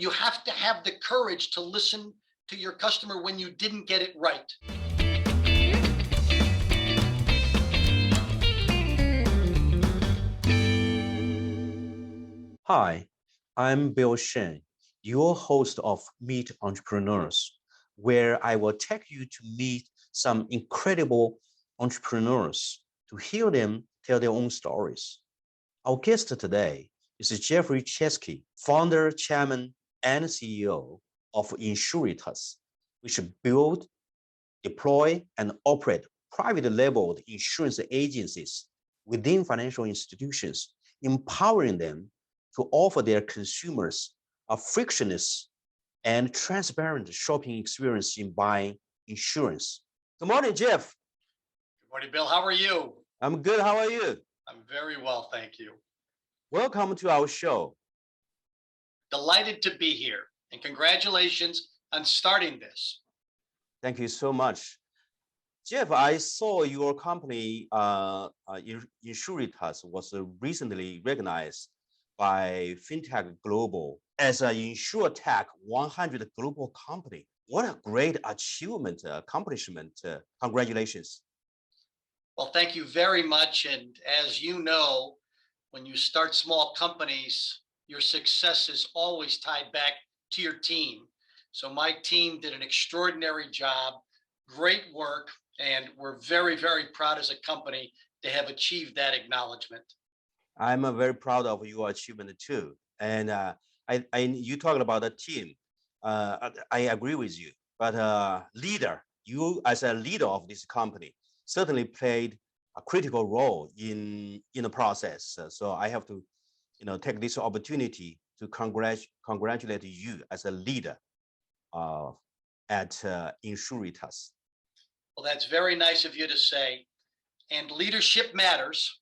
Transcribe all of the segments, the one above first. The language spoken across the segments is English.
You have to have the courage to listen to your customer when you didn't get it right. Hi, I'm Bill Sheng, your host of Meet Entrepreneurs, where I will take you to meet some incredible entrepreneurs to hear them tell their own stories. Our guest today is Jeffrey Chesky, founder, chairman, and CEO of Insuritas, which build, deploy, and operate private-labeled insurance agencies within financial institutions, empowering them to offer their consumers a frictionless and transparent shopping experience in buying insurance. Good morning, Jeff. Good morning, Bill. How are you? I'm good. How are you? I'm very well, thank you. Welcome to our show. Delighted to be here, and congratulations on starting this. Thank you so much. Jeff, I saw your company, Insuritas, was recently recognized by FinTech Global as an InsurTech 100 global company. What a great achievement, accomplishment. Congratulations. Well, thank you very much. And as you know, when you start small companies, your success is always tied back to your team. So my team did an extraordinary job, great work, and we're very, very proud as a company to have achieved that acknowledgement. I'm very proud of your achievement too. And you talking about the team. I agree with you. But leader, you as a leader of this company certainly played a critical role in the process. So I have to, take this opportunity to congratulate you as a leader at Insuritas. Well, that's very nice of you to say. And leadership matters.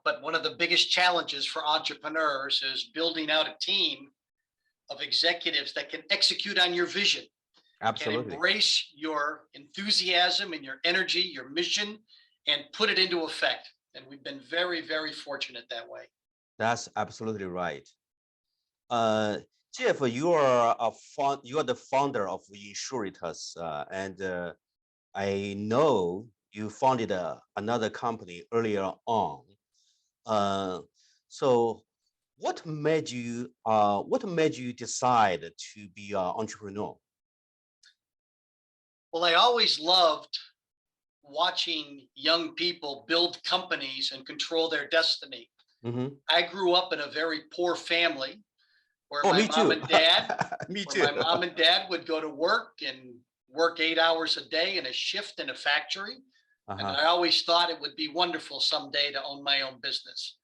But one of the biggest challenges for entrepreneurs is building out a team of executives that can execute on your vision. Absolutely. Can embrace your enthusiasm and your energy, your mission, and put it into effect. And we've been very, very fortunate that way. That's absolutely right. Jeff, you are the founder of Insuritas, and I know you founded another company earlier on. So what made you decide to be an entrepreneur? Well, I always loved watching young people build companies and control their destiny. Mm-hmm. I grew up in a very poor family where me mom too. and dad, Me where too. my mom and dad would go to work and work 8 hours a day in a shift in a factory. And I always thought it would be wonderful someday to own my own business.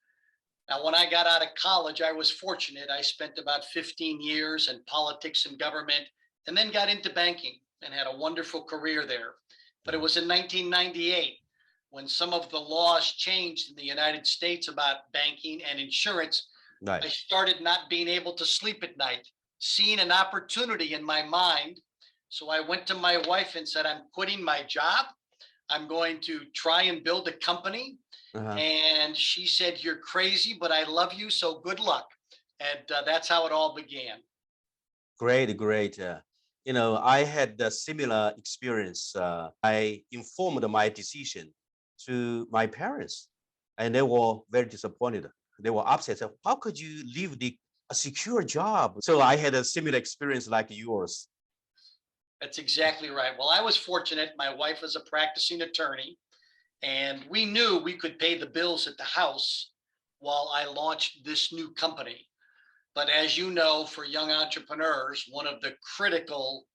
Now, when I got out of college, I was fortunate. I spent about 15 years in politics and government, and then got into banking and had a wonderful career there. But it was in 1998 when some of the laws changed in the United States about banking and insurance. Right. I started not being able to sleep at night, seeing an opportunity in my mind. So I went to my wife and said, I'm quitting my job. I'm going to try and build a company. And she said, you're crazy, but I love you, so good luck. And that's how it all began. Great, great. I had a similar experience. I informed my decision to my parents, and they were very disappointed. They were upset. How could you leave a secure job? So I had a similar experience like yours. That's exactly right. Well, I was fortunate. My wife was a practicing attorney, and we knew we could pay the bills at the house while I launched this new company. But as you know, for young entrepreneurs, one of the critical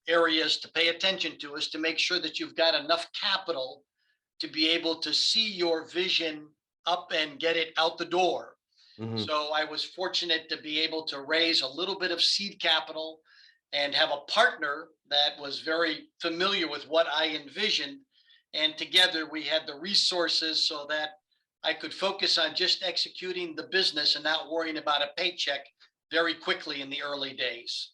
areas to pay attention to is to make sure that you've got enough capital to be able to see your vision up and get it out the door. Mm-hmm. So I was fortunate to be able to raise a little bit of seed capital and have a partner that was very familiar with what I envisioned. And together we had the resources so that I could focus on just executing the business and not worrying about a paycheck very quickly in the early days.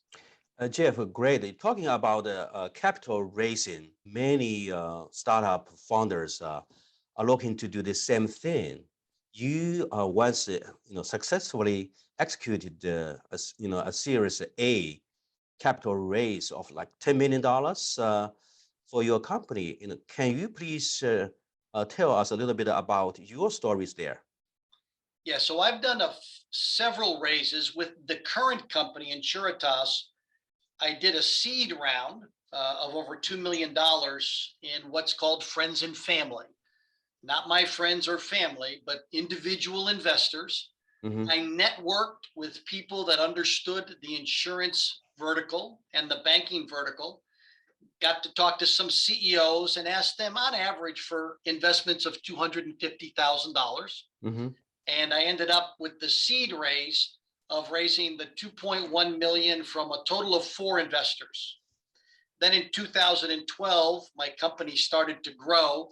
Jeff, great. Talking about capital raising, many startup founders are looking to do the same thing. You once successfully executed a Series A capital raise of like $10 million for your company. Can you please tell us a little bit about your stories there? Yeah, so I've done several raises with the current company, Insuritas. I did a seed round of over $2 million in what's called friends and family. Not my friends or family, but individual investors. Mm-hmm. I networked with people that understood the insurance vertical and the banking vertical, got to talk to some CEOs and asked them on average for investments of $250,000. Mm-hmm. And I ended up with the seed raise of raising the 2.1 million from a total of 4 investors. Then in 2012, my company started to grow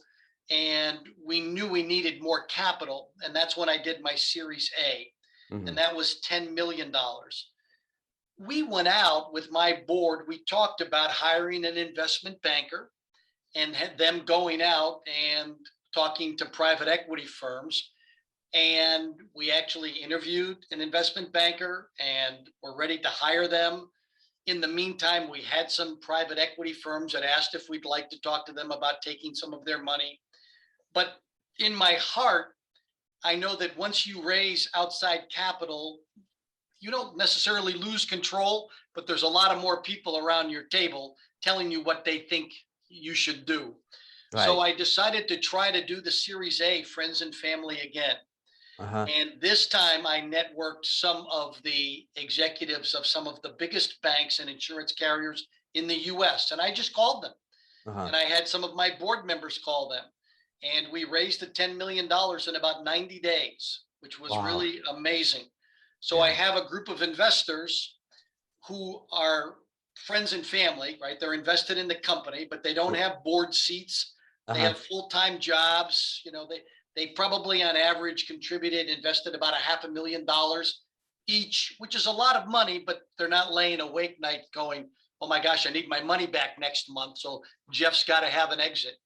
and we knew we needed more capital. And that's when I did my Series A. Mm-hmm. And that was $10 million. We went out with my board. We talked about hiring an investment banker and had them going out and talking to private equity firms. And we actually interviewed an investment banker and were ready to hire them. In the meantime, we had some private equity firms that asked if we'd like to talk to them about taking some of their money. But in my heart, I know that once you raise outside capital, you don't necessarily lose control, but there's a lot of more people around your table telling you what they think you should do. Right. So I decided to try to do the Series A friends and family again. Uh-huh. And this time I networked some of the executives of some of the biggest banks and insurance carriers in the US. And I just called them. Uh-huh. And I had some of my board members call them. And we raised the $10 million in about 90 days, which was really amazing. So I have a group of investors who are friends and family, right? They're invested in the company, but they don't have board seats. They have full-time jobs. They probably on average invested about $500,000 each, which is a lot of money, but they're not laying awake night going, oh my gosh, I need my money back next month. So Jeff's got to have an exit.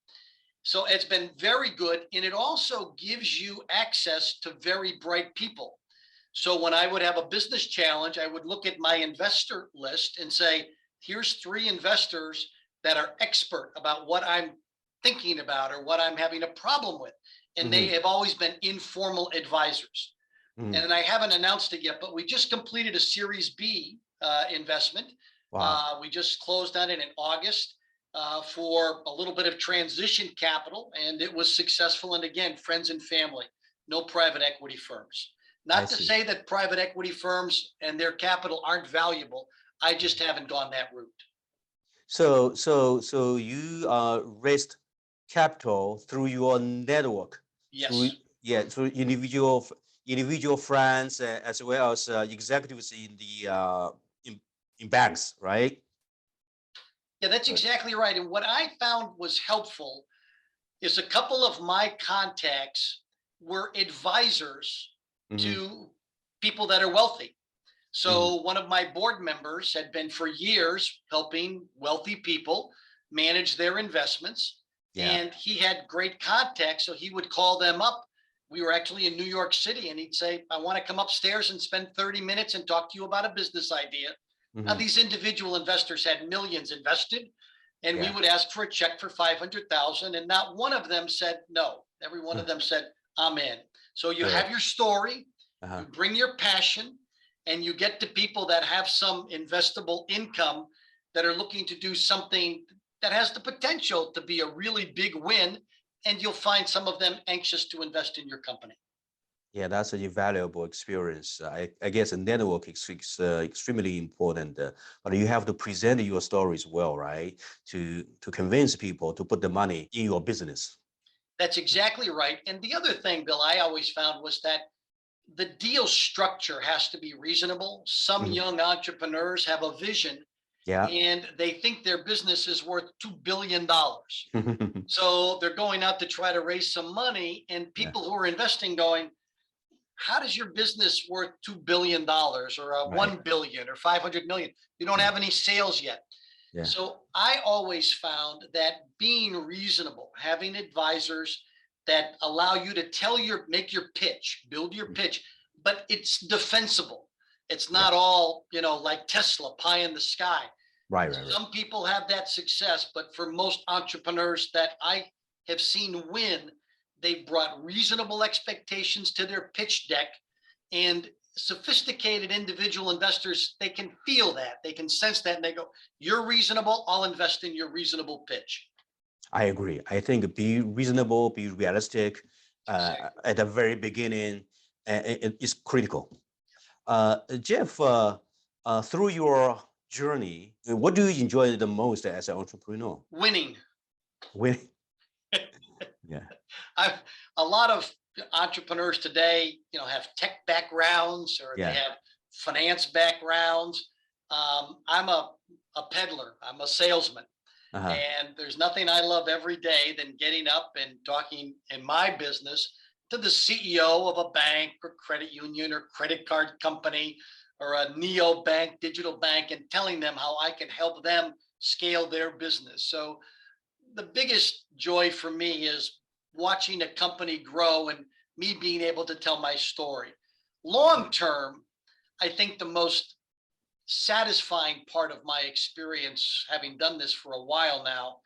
So it's been very good. And it also gives you access to very bright people. So when I would have a business challenge, I would look at my investor list and say, here's 3 investors that are expert about what I'm thinking about or what I'm having a problem with. And they have always been informal advisors. And I haven't announced it yet, but we just completed a Series B investment. Wow. We just closed on it in August for a little bit of transition capital, and it was successful. And again, friends and family, no private equity firms. Not to say that private equity firms and their capital aren't valuable. I just haven't gone that route. So you raised capital through your network. Yes. Through individual friends as well as executives in the in banks, right? Yeah, that's exactly right. And what I found was helpful is a couple of my contacts were advisors to people that are wealthy. So one of my board members had been for years helping wealthy people manage their investments. And he had great contacts. So he would call them up. We were actually in New York City and he'd say, I want to come upstairs and spend 30 minutes and talk to you about a business idea. Now, these individual investors had millions invested, and we would ask for a check for 500,000, and not one of them said no. Every one of them said, I'm in. So you have your story, you bring your passion, and you get to people that have some investable income that are looking to do something that has the potential to be a really big win, and you'll find some of them anxious to invest in your company. Yeah, that's an invaluable experience. I guess a network is extremely important, but you have to present your stories well, right? To convince people to put the money in your business. That's exactly right. And the other thing, Bill, I always found was that the deal structure has to be reasonable. Some young entrepreneurs have a vision and they think their business is worth $2 billion. So they're going out to try to raise some money, and people who are investing going, how does your business worth $2 billion or 1 billion or 500 million? You don't have any sales yet. So I always found that being reasonable, having advisors that allow you to make your pitch, build your pitch, but it's defensible. It's Yeah. not all, like Tesla, pie in the sky. Right, right, right. Some people have that success, but for most entrepreneurs that I have seen win, they've brought reasonable expectations to their pitch deck, and sophisticated individual investors, they can feel that, they can sense that, and they go, you're reasonable, I'll invest in your reasonable pitch. I agree. I think be reasonable, be realistic Exactly. at the very beginning is critical. Jeff, through your journey, what do you enjoy the most as an entrepreneur? Winning. When, yeah, I've a lot of entrepreneurs today, have tech backgrounds or they yeah, have finance backgrounds. I'm a peddler. I'm a salesman. uh-huh, And there's nothing I love every day than getting up and talking in my business to the CEO of a bank or credit union or credit card company or a neo bank, digital bank, and telling them how I can help them scale their business. So the biggest joy for me is watching a company grow and me being able to tell my story. Long term, I think the most satisfying part of my experience, having done this for a while now,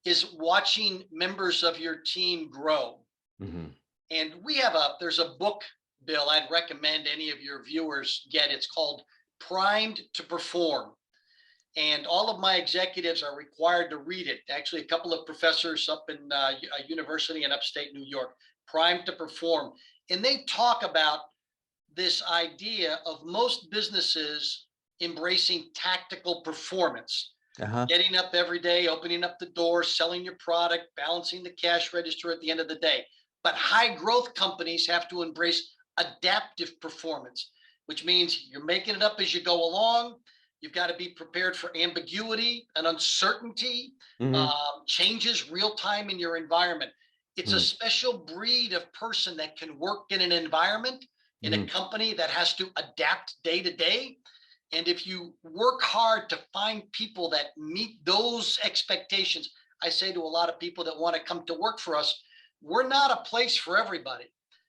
is watching members of your team grow. hmm, And there's a book, Bill, I'd recommend any of your viewers get. It's called Primed to Perform. And all of my executives are required to read it. Actually, a couple of professors up in a university in upstate New York, Primed to Perform. And they talk about this idea of most businesses embracing tactical performance, uh-huh, getting up every day, opening up the door, selling your product, balancing the cash register at the end of the day. But high growth companies have to embrace adaptive performance, which means you're making it up as you go along. You've got to be prepared for ambiguity and uncertainty, hmm, changes real time in your environment. It's a hmm, special breed of person that can work in an environment, in a hmm, company that has to adapt day to day. And if you work hard to find people that meet those expectations, I say to a lot of people that want to come to work for us, we're not a place for everybody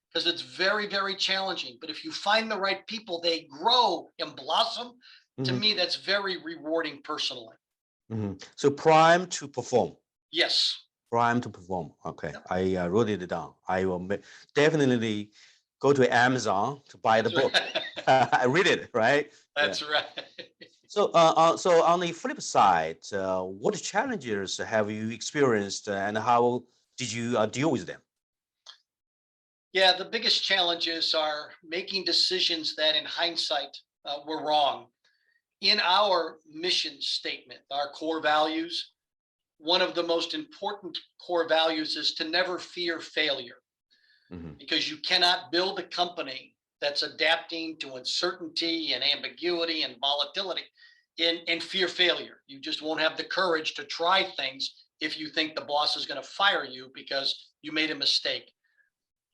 because it's very, very challenging. But if you find the right people, they grow and blossom. To hmm, me, that's very rewarding personally. hmm. So prime to perform. Yes. Prime to perform. Okay, Yep. I wrote it down. I will definitely go to Amazon to buy the That's right. book. I read it, right? Yeah. That's right. So on the flip side, what challenges have you experienced, and how did you deal with them? Yeah, the biggest challenges are making decisions that in hindsight were wrong. In our mission statement, our core values, one of the most important core values is to never fear failure, Hmm. because you cannot build a company that's adapting to uncertainty and ambiguity and volatility and fear failure. You just won't have the courage to try things if you think the boss is going to fire you because you made a mistake.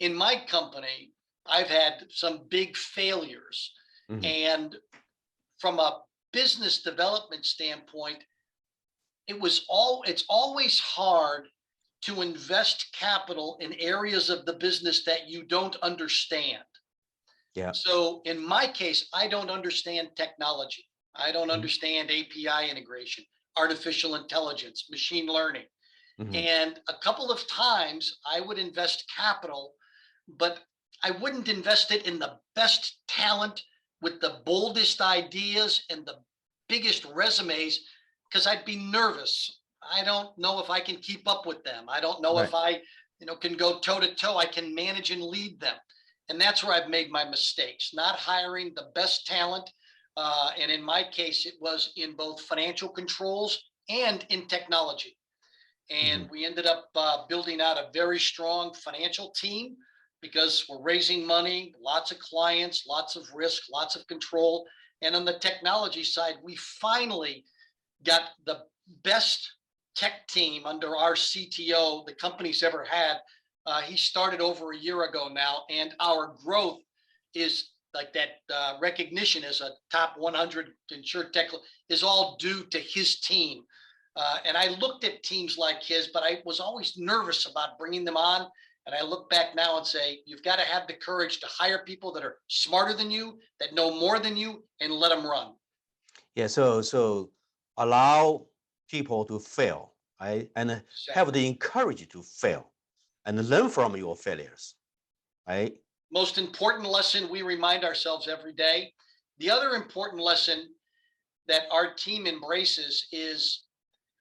In my company, I've had some big failures. Hmm. And from a business development standpoint, it's always hard to invest capital in areas of the business that you don't understand. Yeah. So in my case, I don't understand technology. I don't Hmm. understand API integration, artificial intelligence, machine learning. Hmm. And a couple of times I would invest capital, but I wouldn't invest it in the best talent with the boldest ideas and the biggest resumes because I'd be nervous. I don't know if I can keep up with them. I don't know Right. if I, can go toe to toe. I can manage and lead them. And that's where I've made my mistakes, not hiring the best talent. And in my case, it was in both financial controls and in technology. And Hmm. we ended up building out a very strong financial team because we're raising money, lots of clients, lots of risk, lots of control. And on the technology side, we finally got the best tech team under our CTO the company's ever had. He started over a year ago now, and our growth is like that recognition as a top 100 insured tech is all due to his team. And I looked at teams like his, but I was always nervous about bringing them on And I look back now and say, you've got to have the courage to hire people that are smarter than you, that know more than you, and let them run. Yeah, so allow people to fail, right? And have the encourage to fail and learn from your failures, right? Most important lesson we remind ourselves every day. The other important lesson that our team embraces is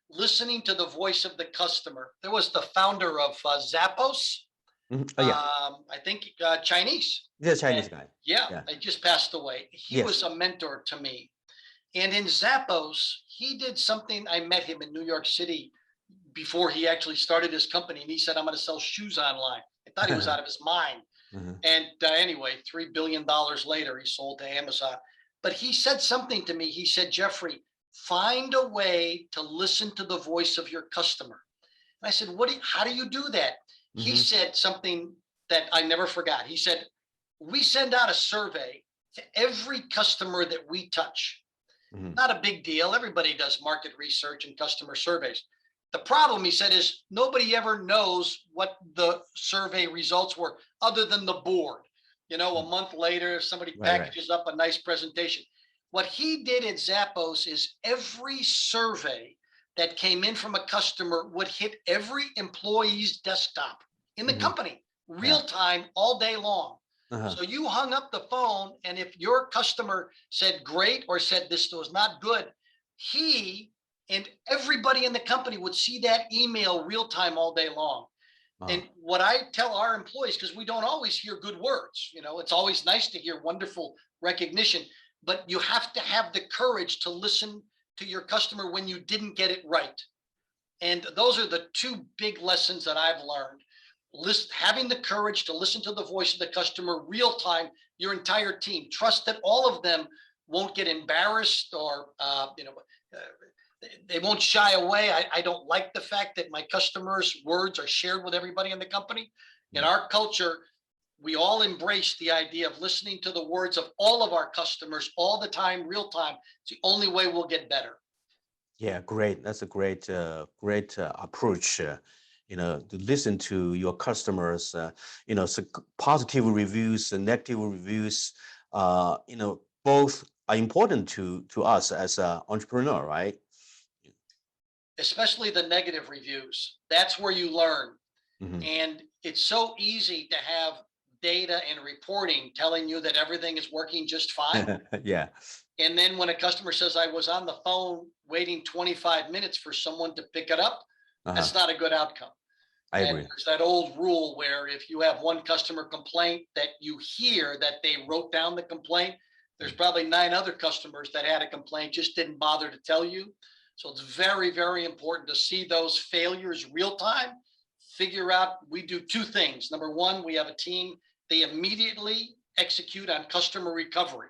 listening to the voice of the customer. There was the founder of Zappos, Oh, yeah, I think Chinese. the Chinese And guy. yeah, Yeah. he just passed away. He Yes. was a mentor to me. And in Zappos, he did something. I met him in New York City before he actually started his company. And he said, I'm going to sell shoes online. I thought he was out of his mind. And anyway, $3 billion later, he sold to Amazon. But he said something to me. He said, Jeffrey, find a way to listen to the voice of your customer. And I said, how do you do that? He said something that I never forgot. He said, we send out a survey to every customer that we touch. Not a big deal. Everybody does market research and customer surveys. The problem, he said, is nobody ever knows what the survey results were other than the board. You know, a month later, somebody packages up a nice presentation. What he did at Zappos is every survey that came in from a customer would hit every employee's desktop in the company, real time, all day long. So you hung up the phone, and if your customer said great or said this was not good, he and everybody in the company would see that email real time all day long. And what I tell our employees, because we don't always hear good words, you know, it's always nice to hear wonderful recognition, but you have to have the courage to listen to your customer when you didn't get it right. And those are the two big lessons that I've learned. Having the courage to listen to the voice of the customer real time, your entire team. Trust that all of them won't get embarrassed or, they won't shy away. I don't like the fact that my customers' words are shared with everybody in the company. In our culture, we all embrace the idea of listening to the words of all of our customers all the time, real time. It's the only way we'll get better. Yeah, great. That's a great approach. To listen to your customers. So positive reviews and negative reviews. Both are important to us as an entrepreneur, right? Especially the negative reviews. That's where you learn. And it's so easy to have data and reporting telling you that everything is working just fine. Yeah. And then when a customer says, I was on the phone waiting 25 minutes for someone to pick it up, that's not a good outcome. I And agree. there's that old rule where if you have one customer complaint that you hear that they wrote down the complaint, there's probably 9 other customers that had a complaint, just didn't bother to tell you. So it's very, very important to see those failures real time. Figure out, we do 2 things. Number 1, we have a team, they immediately execute on customer recovery.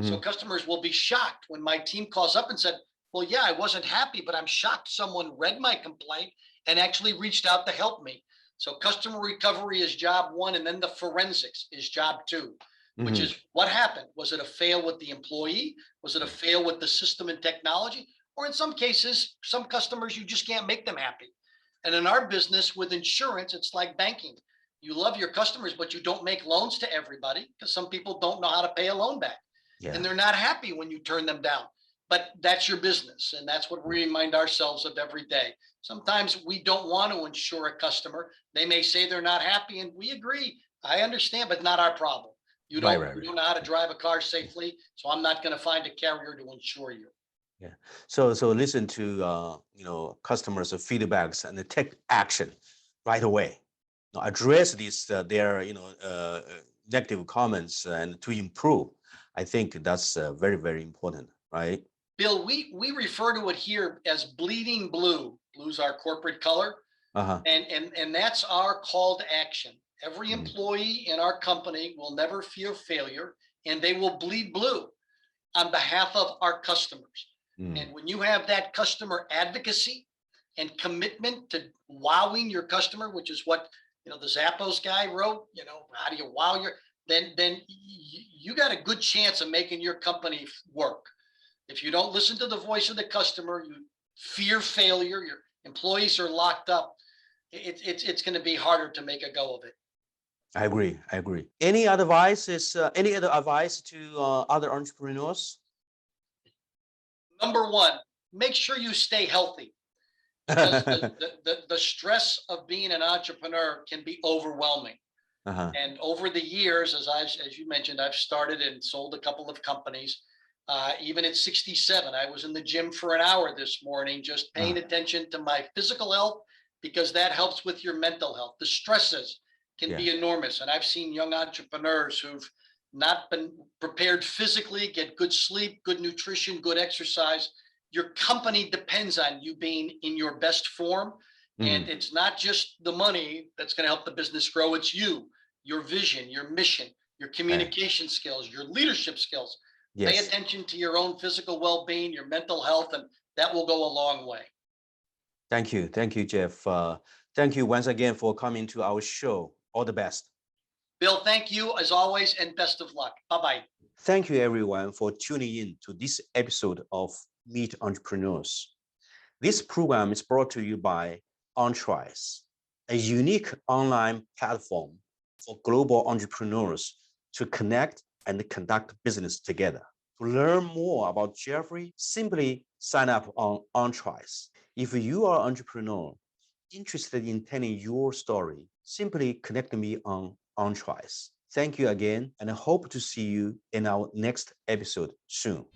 So customers will be shocked when my team calls up and said, well, yeah, I wasn't happy, but I'm shocked someone read my complaint and actually reached out to help me. So customer recovery is job 1, and then the forensics is job 2, which is what happened. Was it a fail with the employee? Was it a fail with the system and technology? Or in some cases, some customers, you just can't make them happy. And in our business with insurance, it's like banking. You love your customers, but you don't make loans to everybody because some people don't know how to pay a loan back. Yeah. And they're not happy when you turn them down. But that's your business. And that's what we remind ourselves of every day. Sometimes we don't want to insure a customer. They may say they're not happy, and we agree. I understand, but not our problem. You don't know how to drive a car safely, so I'm not going to find a carrier to insure you. Yeah. So listen to customers' feedbacks and take action right away. Address these their negative comments and to improve. I think that's very, very important, right? Bill, we refer to it here as bleeding blue. Blue's our corporate color. And that's our call to action. Every employee in our company will never fear failure, and they will bleed blue on behalf of our customers. And when you have that customer advocacy and commitment to wowing your customer, which is what the Zappos guy wrote, how do you wow then you got a good chance of making your company work. If you don't listen to the voice of the customer, you fear failure, your employees are locked up. it's going to be harder to make a go of it. I agree. I agree. Any other advice to other entrepreneurs? Number one, make sure you stay healthy, because the stress of being an entrepreneur can be overwhelming. Uh-huh. And over the years, as you mentioned, I've started and sold a couple of companies. Even at 67, I was in the gym for an hour this morning, just paying attention to my physical health, because that helps with your mental health. The stresses can be enormous. And I've seen young entrepreneurs who've not been prepared physically, get good sleep, good nutrition, good exercise. Your company depends on you being in your best form. And it's not just the money that's going to help the business grow. It's you, your vision, your mission, your communication skills, your leadership skills. Pay Yes. attention to your own physical well-being, your mental health, and that will go a long way. Thank you. Thank you, Jeff. Thank you once again for coming to our show. All the best. Bill, thank you as always, and best of luck. Bye-bye. Thank you, everyone, for tuning in to this episode of Meet Entrepreneurs. This program is brought to you by ENTRISE, a unique online platform for global entrepreneurs to connect and conduct business together. To learn more about Jeffrey, simply sign up on ENTRISE. If you are an entrepreneur interested in telling your story, simply connect me on ENTRISE. Thank you again, and I hope to see you in our next episode soon.